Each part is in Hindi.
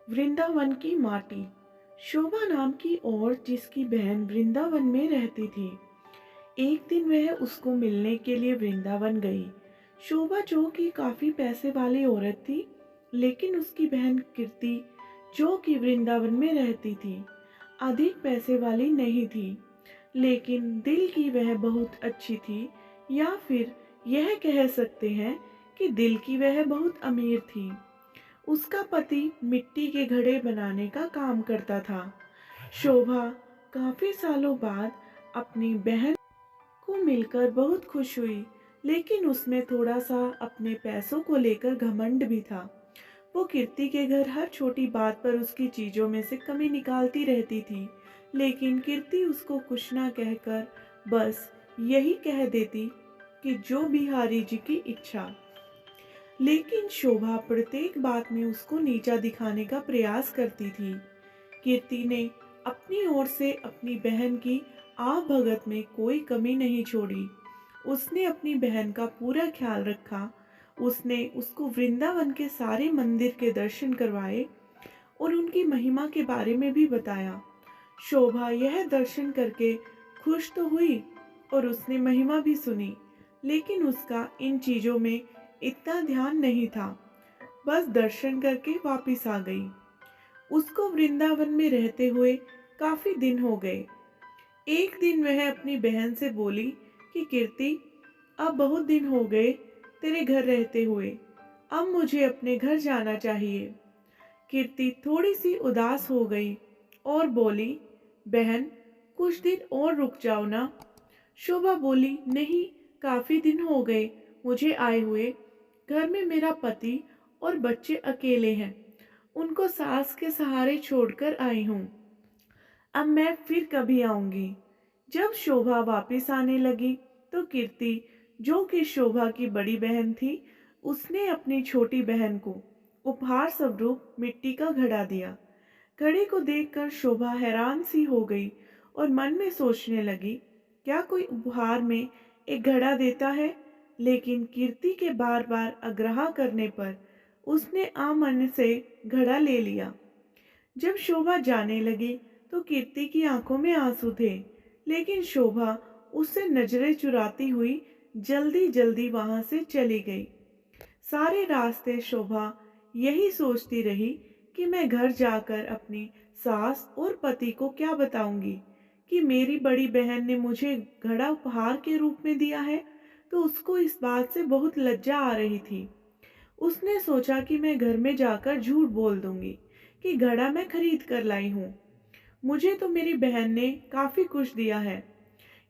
वृंदावन की माटी। शोभा नाम की और जिसकी बहन वृंदावन में रहती थी। एक दिन वह उसको मिलने के लिए वृंदावन गई। शोभा जो कि काफी पैसे वाली औरत थी, लेकिन उसकी बहन कीर्ति जो कि वृंदावन में रहती थी, अधिक पैसे वाली नहीं थी, लेकिन दिल की वह बहुत अच्छी थी, या फिर यह कह सकते हैं कि दिल की वह बहुत अमीर थी। उसका पति मिट्टी के घड़े बनाने का काम करता था। शोभा काफी सालों बाद अपनी बहन को मिलकर बहुत खुश हुई, लेकिन उसमें थोड़ा सा अपने पैसों को लेकर घमंड भी था। वो कीर्ति के घर हर छोटी बात पर उसकी चीजों में से कमी निकालती रहती थी, लेकिन कीर्ति उसको कुछ ना कहकर बस यही कह देती कि जो बिहारी जी की इच्छा। लेकिन शोभा प्रत्येक बात में उसको नीचा दिखाने का प्रयास करती थी। कीर्ति ने अपनी ओर से अपनी बहन की आवभगत में कोई कमी नहीं छोड़ी। उसने अपनी बहन का पूरा ख्याल रखा। उसने उसको वृंदावन के सारे मंदिर के दर्शन करवाए और उनकी महिमा के बारे में भी बताया। शोभा यह दर्शन करके खुश तो हुई और उसने महिमा भी सुनी, लेकिन उसका इन चीजों में इतना ध्यान नहीं था। बस दर्शन करके वापस आ गई। उसको वृंदावन में रहते हुए काफी दिन हो गए। एक दिन वह अपनी बहन से बोली कि कीर्ति, अब बहुत दिन हो गए तेरे घर रहते हुए, अब मुझे अपने घर जाना चाहिए। कीर्ति थोड़ी सी उदास हो गई और बोली, बहन कुछ दिन और रुक जाओ ना। शोभा बोली, नहीं, काफी दिन हो गए मुझे आए हुए। घर में मेरा पति और बच्चे अकेले हैं, उनको सास के सहारे छोड़कर आई हूँ। अब मैं फिर कभी आऊंगी। जब शोभा वापस आने लगी तो कीर्ति जो कि शोभा की बड़ी बहन थी, उसने अपनी छोटी बहन को उपहार स्वरूप मिट्टी का घड़ा दिया। घड़े को देखकर शोभा हैरान सी हो गई और मन में सोचने लगी, क्या कोई उपहार में एक घड़ा देता है? लेकिन कीर्ति के बार बार आग्रह करने पर उसने आमन से घड़ा ले लिया। जब शोभा जाने लगी तो कीर्ति की आंखों में आंसू थे, लेकिन शोभा उससे नजरें चुराती हुई जल्दी जल्दी वहां से चली गई। सारे रास्ते शोभा यही सोचती रही कि मैं घर जाकर अपनी सास और पति को क्या बताऊंगी कि मेरी बड़ी बहन ने मुझे घड़ा उपहार के रूप में दिया है। तो उसको इस बात से बहुत लज्जा आ रही थी। उसने सोचा कि मैं घर में जाकर झूठ बोल दूंगी कि घड़ा मैं खरीद कर लाई हूँ, मुझे तो मेरी बहन ने काफी कुछ दिया है।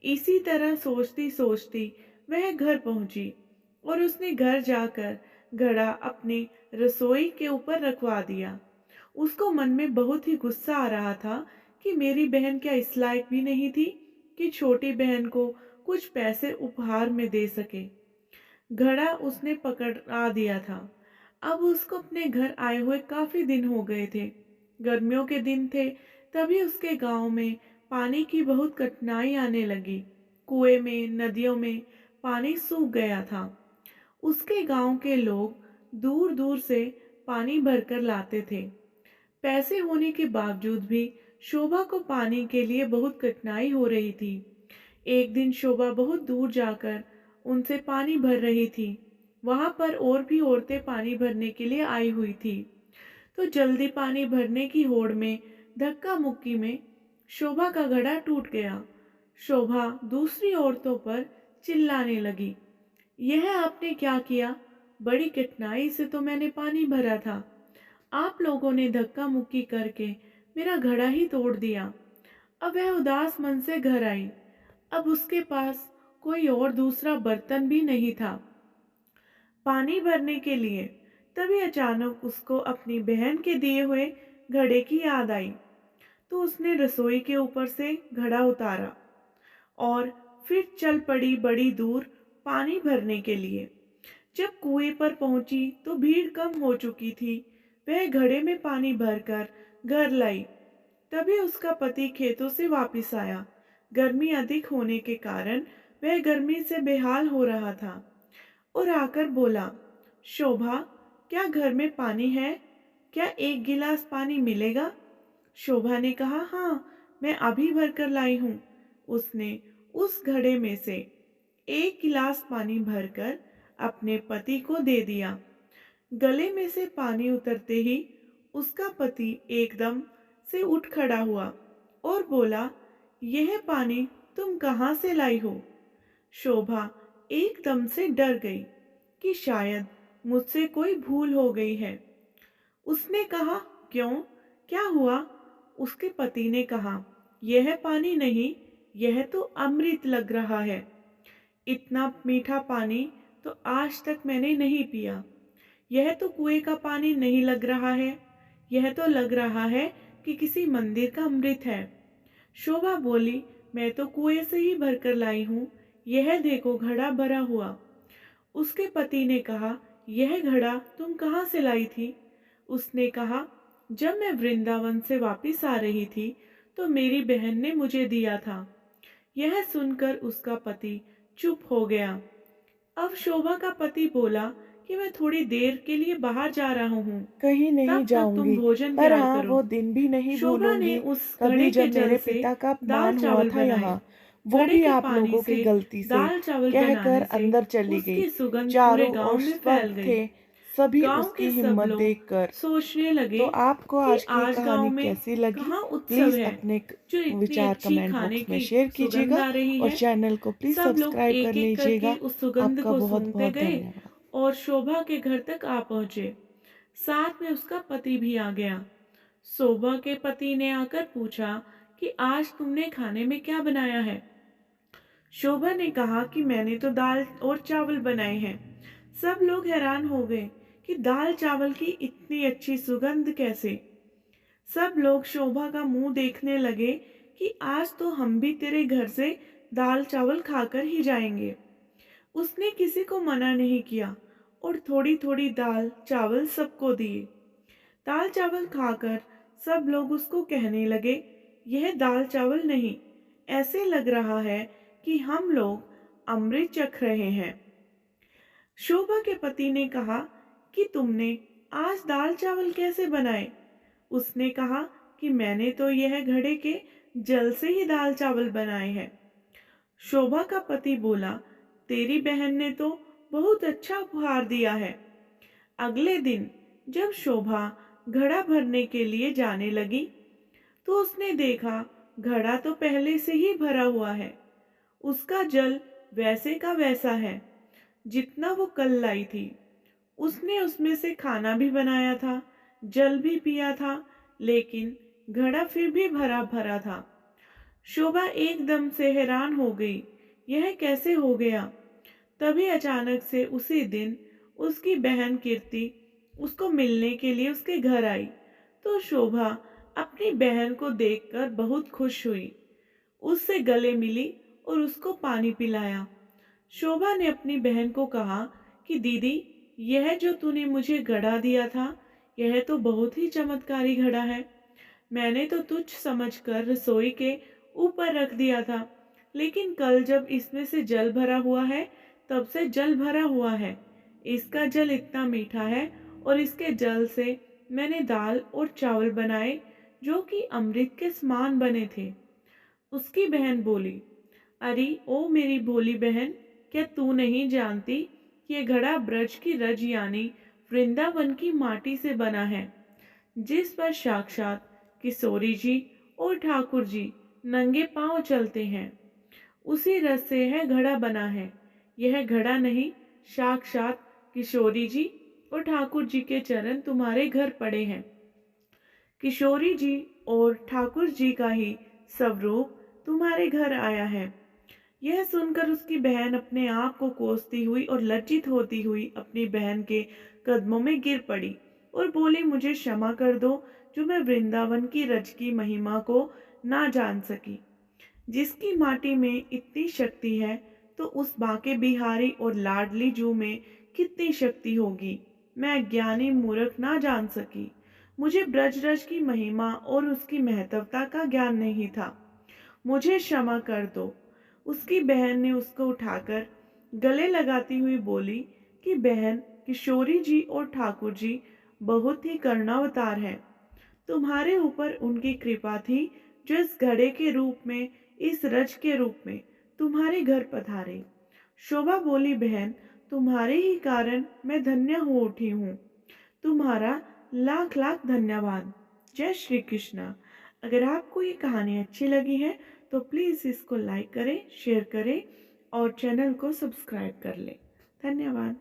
इसी तरह सोचती सोचती वह घर पहुंची और उसने घर जाकर घड़ा अपनी रसोई के ऊपर रखवा दिया। उसको मन में बहुत ही गुस्सा आ रहा था कि मेरी बहन क्या इस लायक भी नहीं थी कि छोटी बहन को कुछ पैसे उपहार में दे सके। घड़ा उसने पकड़ा दिया था। अब उसको अपने घर आए हुए काफी दिन हो गए थे। गर्मियों के दिन थे, तभी उसके गांव में पानी की बहुत कठिनाई आने लगी। कुएं में, नदियों में पानी सूख गया था। उसके गांव के लोग दूर दूर से पानी भरकर लाते थे। पैसे होने के बावजूद भी शोभा को पानी के लिए बहुत कठिनाई हो रही थी। एक दिन शोभा बहुत दूर जाकर उनसे पानी भर रही थी। वहां पर और भी औरतें पानी भरने के लिए आई हुई थी। तो जल्दी पानी भरने की होड़ में धक्का मुक्की में शोभा का घड़ा टूट गया। शोभा दूसरी औरतों पर चिल्लाने लगी, यह आपने क्या किया? बड़ी कठिनाई से तो मैंने पानी भरा था, आप लोगों ने धक्का मुक्की करके मेरा घड़ा ही तोड़ दिया। अब वह उदास मन से घर आई। अब उसके पास कोई और दूसरा बर्तन भी नहीं था पानी भरने के लिए। तभी अचानक उसको अपनी बहन के दिए हुए घड़े की याद आई। तो उसने रसोई के ऊपर से घड़ा उतारा और फिर चल पड़ी बड़ी दूर पानी भरने के लिए। जब कुएं पर पहुंची तो भीड़ कम हो चुकी थी। वह घड़े में पानी भरकर घर लाई। तभी उसका पति खेतों से वापस आया। गर्मी अधिक होने के कारण वह गर्मी से बेहाल हो रहा था और आकर बोला, शोभा, क्या घर में पानी है? क्या एक गिलास पानी मिलेगा? शोभा ने कहा, हाँ, मैं अभी भर कर लाई हूँ। उसने उस घड़े में से एक गिलास पानी भरकर अपने पति को दे दिया। गले में से पानी उतरते ही उसका पति एकदम से उठ खड़ा हुआ और बोला, यह पानी तुम कहाँ से लाई हो? शोभा एकदम से डर गई कि शायद मुझसे कोई भूल हो गई है। उसने कहा, क्यों, क्या हुआ? उसके पति ने कहा, यह पानी नहीं, यह तो अमृत लग रहा है। इतना मीठा पानी तो आज तक मैंने नहीं पिया। यह तो कुएं का पानी नहीं लग रहा है, यह तो लग रहा है कि किसी मंदिर का अमृत है। शोभा बोली, मैं तो कुएं से ही भरकर लाई हूँ, यह देखो घड़ा भरा हुआ। उसके पति ने कहा, यह घड़ा तुम कहाँ से लाई थी? उसने कहा, जब मैं वृंदावन से वापस आ रही थी तो मेरी बहन ने मुझे दिया था। यह सुनकर उसका पति चुप हो गया। अब शोभा का पति बोला कि मैं थोड़ी देर के लिए बाहर जा रहा हूँ, कहीं नहीं तब तक तुम जाऊंगी, भोजन पर तैयार हाँ, करो। वो दिन भी नहीं शोभा ने भूलूंगी उस कभी घड़े के जब जल मेरे से पिता का दाल अपमान हुआ चावल था बनाए। यहाँ। वो घड़े भी के आप पानी लोगों की से गलती से, दाल चावल कहकर बनाने से अंदर चली गई। उसकी सुगंध पूरे चारों गांव ओर में फैल स्वस्थ गई। थे सभी गांव के उसकी सब हिम्मत लोग देखकर। सोचने तो लगे आपको कि आज की आज गांव कहानी में कैसी लगी? कहाँ उत्सव प्लीज़ है, अपने जो इतनी विचार अच्छी कमेंट खाने बॉक्स में की शेयर सुगंध कीजिएगा आ रही और है। चैनल को प्लीज़ सब लोग सब्सक्राइब कर एक एक करके लीजिएगा। उस सुगंध आपका को बहुत सूंघते बहुत गए धन्यवाद। और शोभा के घर तक आ पहुंचे। साथ में उसका पति भी आ गया। शोभा के पति ने आकर पूछा कि आज तुमने खाने में क्या बनाया है? शोभा ने कहा कि मैंने तो दाल और चावल बनाए हैं। सब लोग हैरान हो गए कि दाल चावल की इतनी अच्छी सुगंध कैसे? सब लोग शोभा का मुंह देखने लगे कि आज तो हम भी तेरे घर से दाल चावल खाकर ही जाएंगे। उसने किसी को मना नहीं किया और थोड़ी थोड़ी दाल चावल सबको दिए। दाल चावल खाकर सब लोग उसको कहने लगे, यह दाल चावल नहीं, ऐसे लग रहा है कि हम लोग अमृत चख रहे हैं। शोभा के पति ने कहा कि तुमने आज दाल चावल कैसे बनाए? उसने कहा कि मैंने तो यह घड़े के जल से ही दाल चावल बनाए हैं। शोभा का पति बोला, तेरी बहन ने तो बहुत अच्छा उपहार दिया है। अगले दिन जब शोभा घड़ा भरने के लिए जाने लगी तो उसने देखा घड़ा तो पहले से ही भरा हुआ है। उसका जल वैसे का वैसा है जितना वो कल लाई थी। उसने उसमें से खाना भी बनाया था, जल भी पिया था, लेकिन घड़ा फिर भी भरा भरा था। शोभा एकदम से हैरान हो गई, यह कैसे हो गया? तभी अचानक से उसी दिन उसकी बहन कीर्ति उसको मिलने के लिए उसके घर आई। तो शोभा अपनी बहन को देखकर बहुत खुश हुई, उससे गले मिली और उसको पानी पिलाया। शोभा ने अपनी बहन को कहा कि दीदी, यह जो तूने मुझे घड़ा दिया था, यह तो बहुत ही चमत्कारी घड़ा है। मैंने तो तुच्छ समझकर रसोई के ऊपर रख दिया था, लेकिन कल जब इसमें से जल भरा हुआ है, तब से जल भरा हुआ है। इसका जल इतना मीठा है और इसके जल से मैंने दाल और चावल बनाए जो कि अमृत के समान बने थे। उसकी बहन बोली, अरे ओ मेरी भोली बहन, क्या तू नहीं जानती कि ये घड़ा ब्रज की रज यानी वृंदावन की माटी से बना है, जिस पर साक्षात किशोरी जी और ठाकुर जी नंगे पांव चलते हैं। उसी रस से यह घड़ा बना है। यह घड़ा नहीं, साक्षात किशोरी जी और ठाकुर जी के चरण तुम्हारे घर पड़े हैं। किशोरी जी और ठाकुर जी का ही स्वरूप तुम्हारे घर आया है। यह सुनकर उसकी बहन अपने आप को कोसती हुई और लज्जित होती हुई अपनी बहन के कदमों में गिर पड़ी और बोली, मुझे क्षमा कर दो जो मैं वृंदावन की रज की महिमा को ना जान सकी। जिसकी माटी में इतनी शक्ति है तो उस बांके बिहारी और लाडली जू में कितनी शक्ति होगी, मैं अज्ञानी मूर्ख ना जान सकी। मुझे ब्रजरज की महिमा और उसकी महत्वता का ज्ञान नहीं था, मुझे क्षमा कर दो। उसकी बहन ने उसको उठाकर गले लगाती हुई बोली कि बहन, किशोरी जी और ठाकुर जी बहुत ही करुणावतार है। तुम्हारे ऊपर उनकी कृपा थी जो इस घड़े के रूप में, इस रज के रूप में तुम्हारे घर पधारे। शोभा बोली, बहन तुम्हारे ही कारण मैं धन्य हो उठी हूँ। तुम्हारा लाख लाख धन्यवाद। जय श्री कृष्णा। अगर आपको ये कहानी अच्छी लगी है तो प्लीज़ इसको लाइक करें, शेयर करें और चैनल को सब्सक्राइब कर लें। धन्यवाद।